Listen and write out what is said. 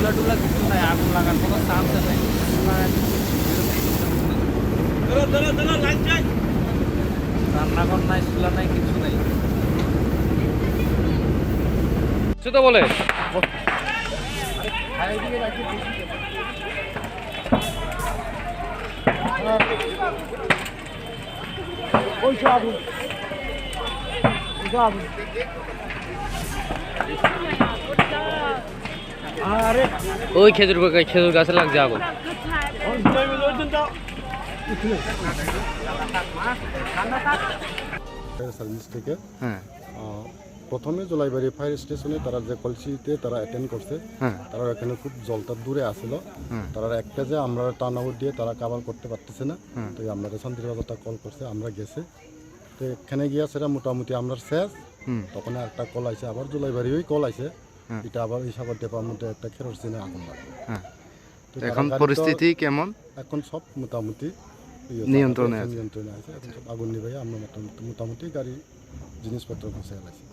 চুলা টুলা কিছু নাই, আগুন লাগার কোনো চান্স নাই। রান্নাঘর নাই, চুলা নাই, কিছু নাই। তো বলে ওই খেজুর গাছে লাগছে আগুন। সার্ভিস থেকে হ্যাঁ প্রথমে জলাইবাড়ি ফায়ার স্টেশনে তারা যে কলসিতে তারা অ্যাটেন্ড করছে, হ্যাঁ তারা এখানে খুব জলটা দূরে আসছিল। তারা একটা যে আমরা টার্ন দিয়ে তারা কাভার করতে পারতেছে না, তো আমরা শান্তিবাজারটা কল করছে, আমরা গেছে। তো এখানে গিয়া সেটা মোটামুটি আমরা শেষ। তখন একটা কল আইছে, আবার জলাইবাড়ি ওই কল আইছে, এটা আবার এই সাগর ডেপার মধ্যে একটা খেরোসিনে আগুন লাগে। এখন পরিস্থিতি কেমন? এখন সব মোটামুটি নিয়ন্ত্রণে আছে, এখন সব আগুন নিভাই আমরা মোটামুটি গাড়ি জিনিসপত্র গুছিয়ে গেছে।